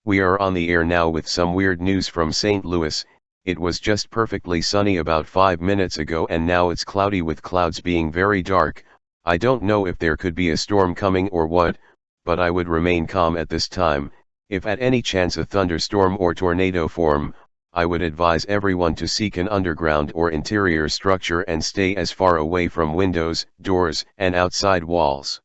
We are on the air now with some weird news from St. Louis. It was just perfectly sunny about 5 minutes ago and now it's cloudy with clouds being very dark. I don't know if there could be a storm coming or what, but I would remain calm at this time. If at any chance a thunderstorm or tornado form, I would advise everyone to seek an underground or interior structure and stay as far away from windows, doors, and outside walls.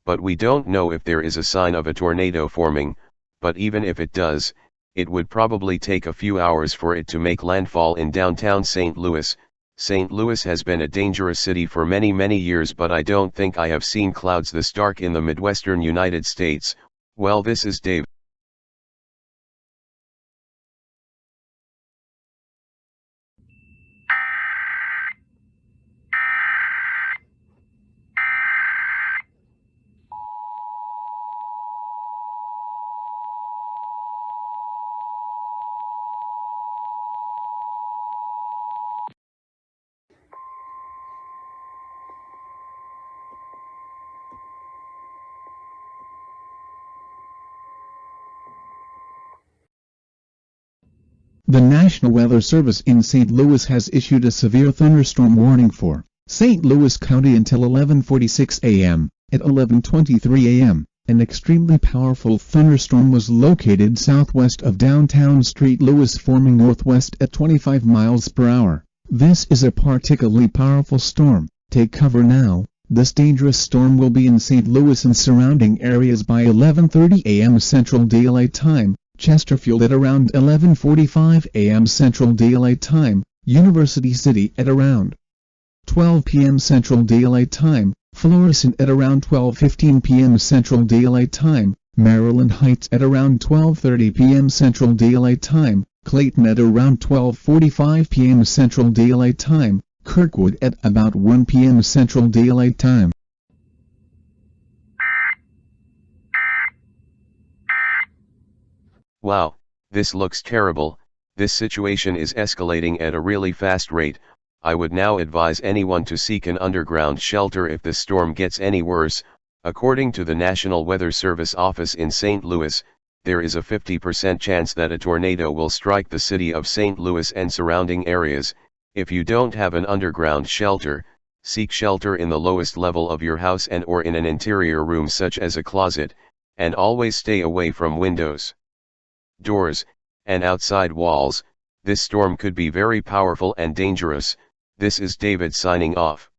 But we don't know if there is a sign of a tornado forming, but even if it does, it would probably take a few hours for it to make landfall in downtown St. Louis. St. Louis has been a dangerous city for many years, but I don't think I have seen clouds this dark in the Midwestern United States. Well, this is Dave. The National Weather Service in St. Louis has issued a severe thunderstorm warning for St. Louis County until 11:46 a.m. At 11:23 a.m., an extremely powerful thunderstorm was located southwest of downtown St. Louis, forming northwest at 25 miles per hour. This is a particularly powerful storm. Take cover now. This dangerous storm will be in St. Louis and surrounding areas by 11:30 a.m. Central Daylight Time. Chesterfield at around 11:45 a.m. Central Daylight Time, University City at around 12 p.m. Central Daylight Time, Florissant at around 12:15 p.m. Central Daylight Time, Maryland Heights at around 12:30 p.m. Central Daylight Time, Clayton at around 12:45 p.m. Central Daylight Time, Kirkwood at about 1 p.m. Central Daylight Time. Wow, this looks terrible. This situation is escalating at a really fast rate. I would now advise anyone to seek an underground shelter if the storm gets any worse. According to the National Weather Service office in St. Louis, there is a 50% chance that a tornado will strike the city of St. Louis and surrounding areas. If you don't have an underground shelter, seek shelter in the lowest level of your house and or in an interior room such as a closet, and always stay away from windows, doors, and outside walls. This storm could be very powerful and dangerous. This is David signing off.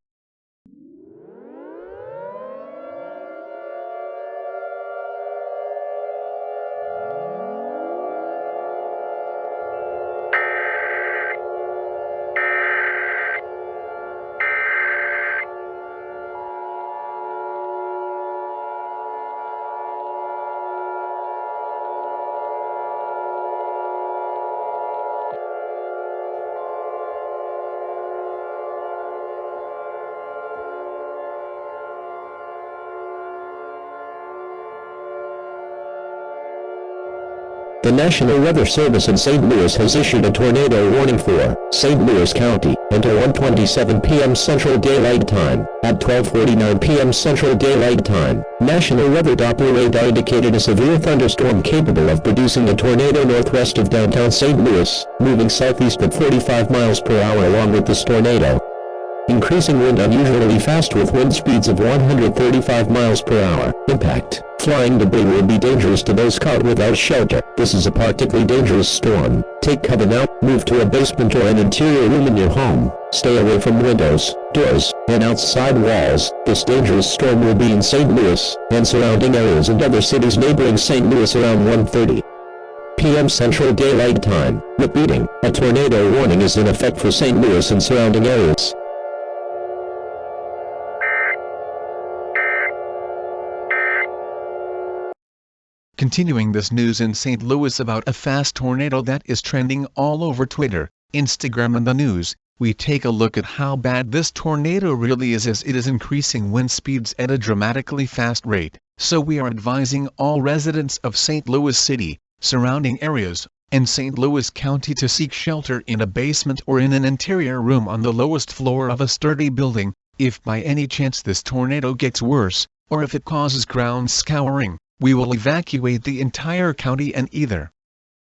The National Weather Service in St. Louis has issued a tornado warning for St. Louis County until 1:27 p.m. Central Daylight Time. At 12:49 p.m. Central Daylight Time, National Weather Doppler radar indicated a severe thunderstorm capable of producing a tornado northwest of downtown St. Louis, moving southeast at 45 miles per hour along with this tornado. Increasing wind unusually fast with wind speeds of 135 miles per hour. Impact. Flying debris will be dangerous to those caught without shelter. This is a particularly dangerous storm. Take cover now. Move to a basement or an interior room in your home. Stay away from windows, doors, and outside walls. This dangerous storm will be in St. Louis and surrounding areas and other cities neighboring St. Louis around 1:30 p.m. Central Daylight Time. Repeating, a tornado warning is in effect for St. Louis and surrounding areas. Continuing this news in St. Louis about a fast tornado that is trending all over Twitter, Instagram and the news, we take a look at how bad this tornado really is, as it is increasing wind speeds at a dramatically fast rate. So we are advising all residents of St. Louis City, surrounding areas, and St. Louis County to seek shelter in a basement or in an interior room on the lowest floor of a sturdy building. If by any chance this tornado gets worse, or if it causes ground scouring, We will evacuate the entire county and either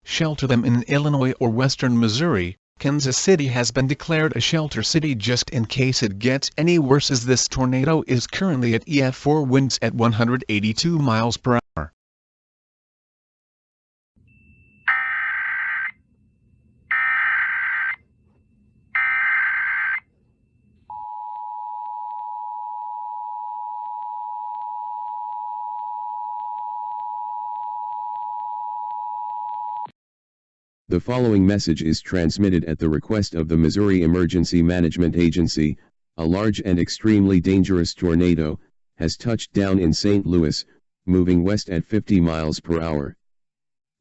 shelter them in Illinois or western Missouri. Kansas City has been declared a shelter city just in case it gets any worse, as this tornado is currently at EF4 winds at 182 miles per hour. The following message is transmitted at the request of the Missouri Emergency Management Agency. A large and extremely dangerous tornado has touched down in St. Louis, moving west at 50 miles per hour.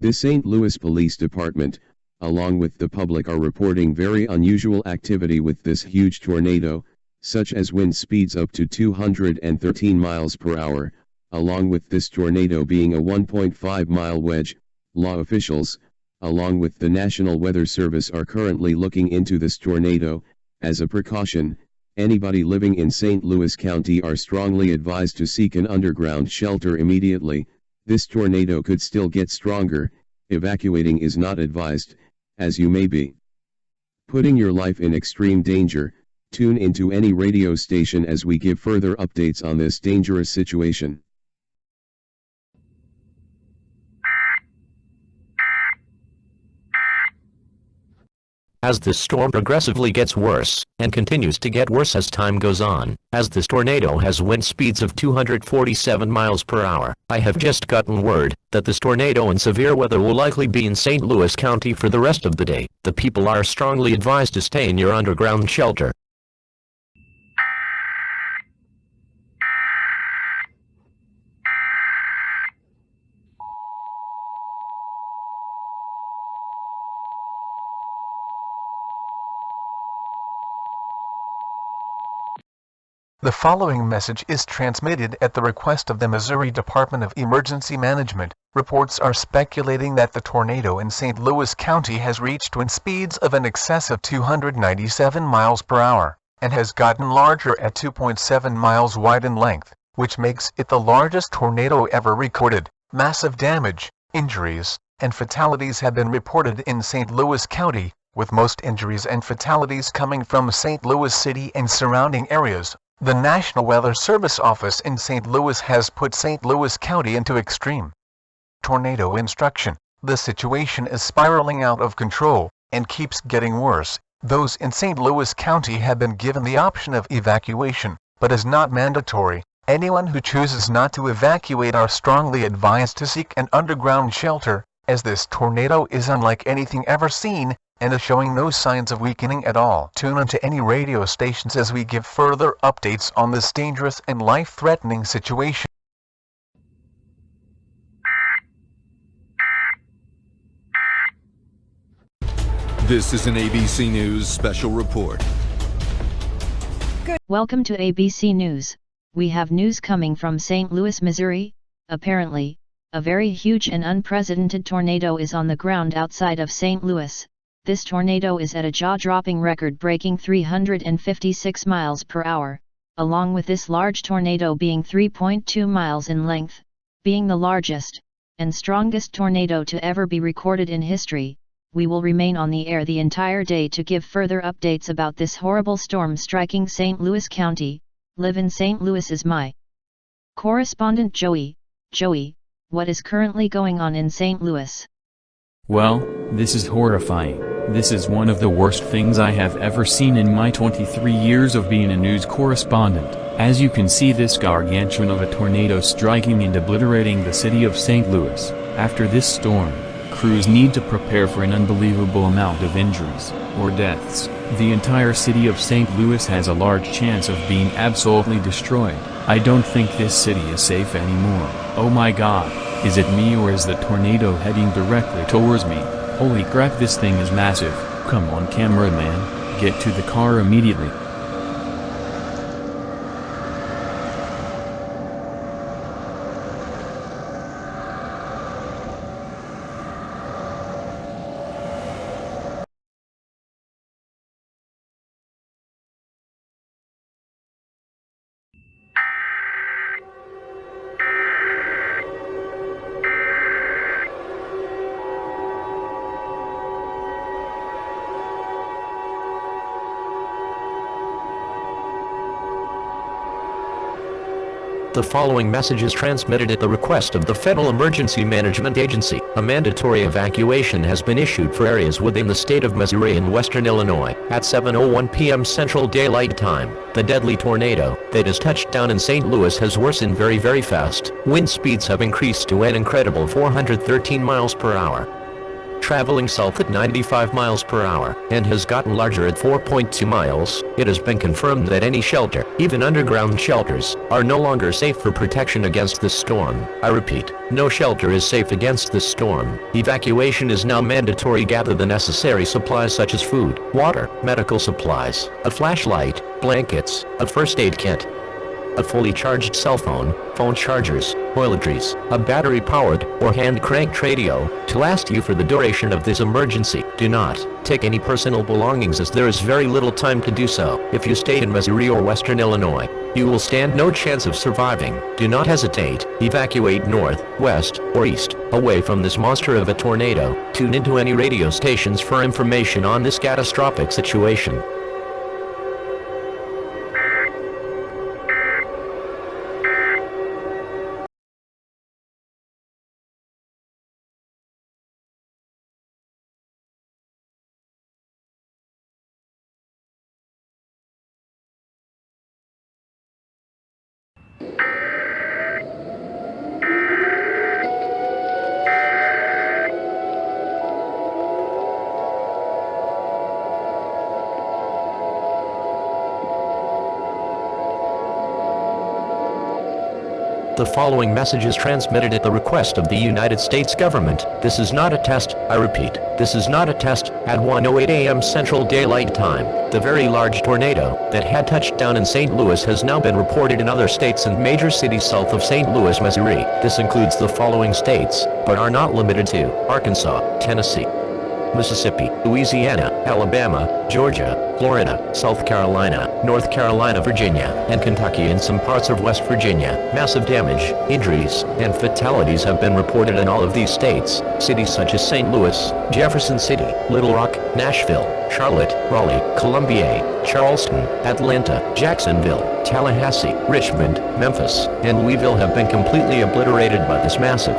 The St. Louis Police Department, along with the public, are reporting very unusual activity with this huge tornado, such as wind speeds up to 213 miles per hour, along with this tornado being a 1.5-mile wedge. Law officials, along with the National Weather Service, are currently looking into this tornado. As a precaution, anybody living in St. Louis County are strongly advised to seek an underground shelter immediately. This tornado could still get stronger. Evacuating is not advised, as you may be putting your life in extreme danger. Tune into any radio station as we give further updates on this dangerous situation. As this storm progressively gets worse, and continues to get worse as time goes on, as this tornado has wind speeds of 247 miles per hour, I have just gotten word that this tornado and severe weather will likely be in St. Louis County for the rest of the day. The people are strongly advised to stay in your underground shelter. The following message is transmitted at the request of the Missouri Department of Emergency Management. Reports are speculating that the tornado in St. Louis County has reached wind speeds of an excess of 297 miles per hour, and has gotten larger at 2.7 miles wide in length, which makes it the largest tornado ever recorded. Massive damage, injuries, and fatalities have been reported in St. Louis County, with most injuries and fatalities coming from St. Louis City and surrounding areas. The National Weather Service office in St. Louis has put St. Louis County into extreme tornado instruction. The situation is spiraling out of control, and keeps getting worse. Those in St. Louis County have been given the option of evacuation, but is not mandatory. Anyone who chooses not to evacuate are strongly advised to seek an underground shelter, as this tornado is unlike anything ever seen, and is showing no signs of weakening at all. Tune into any radio stations as we give further updates on this dangerous and life-threatening situation. This is an ABC News special report. Welcome to ABC News. We have news coming from St. Louis, Missouri. Apparently, a very huge and unprecedented tornado is on the ground outside of St. Louis. This tornado is at a jaw-dropping record-breaking 356 miles per hour, along with this large tornado being 3.2 miles in length, being the largest and strongest tornado to ever be recorded in history. We will remain on the air the entire day to give further updates about this horrible storm striking St. Louis County. Live in St. Louis is my correspondent Joey. Joey, what is currently going on in St. Louis? Well, this is horrifying. This is one of the worst things I have ever seen in my 23 years of being a news correspondent. As you can see, this gargantuan of a tornado striking and obliterating the city of St. Louis. After this storm, crews need to prepare for an unbelievable amount of injuries, or deaths. The entire city of St. Louis has a large chance of being absolutely destroyed. I don't think this city is safe anymore. Oh my god, is it me or is the tornado heading directly towards me? Holy crap, this thing is massive. Come on cameraman, get to the car immediately. The following message is transmitted at the request of the Federal Emergency Management Agency. A mandatory evacuation has been issued for areas within the state of Missouri and western Illinois at 7:01 p.m. Central Daylight Time. The deadly tornado that has touched down in St. Louis has worsened very fast. Wind speeds have increased to an incredible 413 miles per hour, traveling south at 95 miles per hour, and has gotten larger at 4.2 miles. It has been confirmed that any shelter, even underground shelters, are no longer safe for protection against this storm. I repeat, no shelter is safe against this storm. Evacuation is now mandatory. Gather the necessary supplies such as food, water, medical supplies, a flashlight, blankets, a first aid kit, a fully charged cell phone, phone chargers, toiletries, a battery-powered or hand-cranked radio to last you for the duration of this emergency. Do not take any personal belongings, as there is very little time to do so. If you stay in Missouri or western Illinois, you will stand no chance of surviving. Do not hesitate. Evacuate north, west, or east, away from this monster of a tornado. Tune into any radio stations for information on this catastrophic situation. The following message is transmitted at the request of the United States government. This is not a test. I repeat, this is not a test. At 1:08 a.m. Central Daylight Time, the very large tornado that had touched down in St. Louis has now been reported in other states and major cities south of St. Louis, Missouri. This includes the following states, but are not limited to: Arkansas, Tennessee, Mississippi, Louisiana, Alabama, Georgia, Florida, South Carolina, North Carolina, Virginia, and Kentucky, and some parts of West Virginia. Massive damage, injuries, and fatalities have been reported in all of these states. Cities such as St. Louis, Jefferson City, Little Rock, Nashville, Charlotte, Raleigh, Columbia, Charleston, Atlanta, Jacksonville, Tallahassee, Richmond, Memphis, and Louisville have been completely obliterated by this massive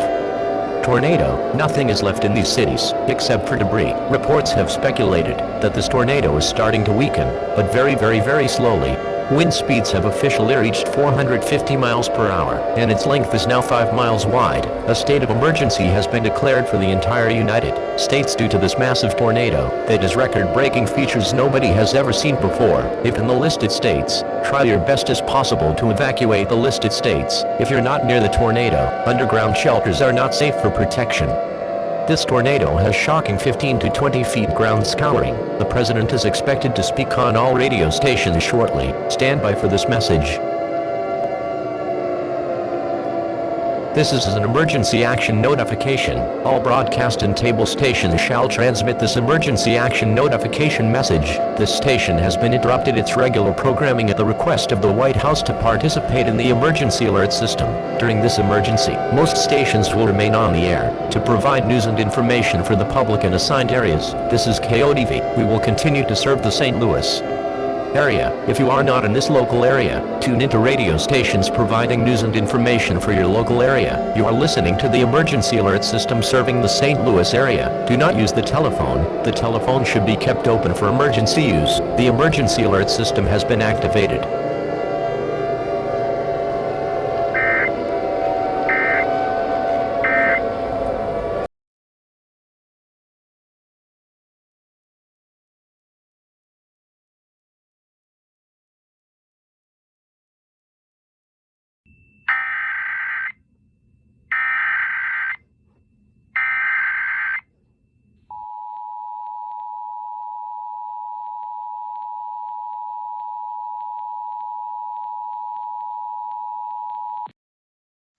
tornado. Nothing is left in these cities, except for debris. Reports have speculated that this tornado is starting to weaken, but very slowly. Wind speeds have officially reached 450 miles per hour, and its length is now 5 miles wide. A state of emergency has been declared for the entire United States due to this massive tornado that has record-breaking features nobody has ever seen before. If in the listed states, try your best as possible to evacuate the listed states. If you're not near the tornado, underground shelters are not safe for protection. This tornado has shocking 15 to 20 feet ground scouring. The president is expected to speak on all radio stations shortly. Stand by for this message. This is an emergency action notification. All broadcast and cable stations shall transmit this emergency action notification message. This station has been interrupted its regular programming at the request of the White House to participate in the emergency alert system. During this emergency, most stations will remain on the air to provide news and information for the public in assigned areas. This is KOTV. We will continue to serve the St. Louis area. If you are not in this local area, tune into radio stations providing news and information for your local area. You are listening to the emergency alert system serving the St. Louis area. Do not use the telephone. The telephone should be kept open for emergency use. The emergency alert system has been activated.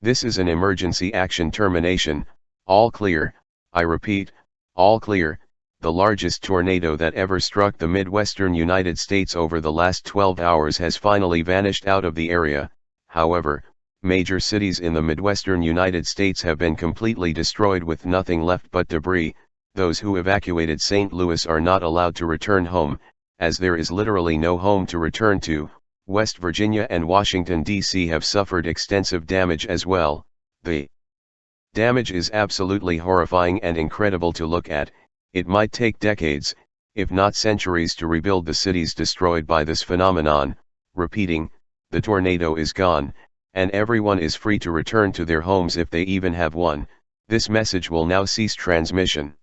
This is an emergency action termination. All clear. I repeat, all clear. The largest tornado that ever struck the Midwestern United States over the last 12 hours has finally vanished out of the area. However, major cities in the Midwestern United States have been completely destroyed with nothing left but debris. Those who evacuated St. Louis are not allowed to return home, as there is literally no home to return to. West Virginia and Washington, D.C. have suffered extensive damage as well. The damage is absolutely horrifying and incredible to look at. It might take decades, if not centuries, to rebuild the cities destroyed by this phenomenon. Repeating, the tornado is gone, and everyone is free to return to their homes if they even have one. This message will now cease transmission.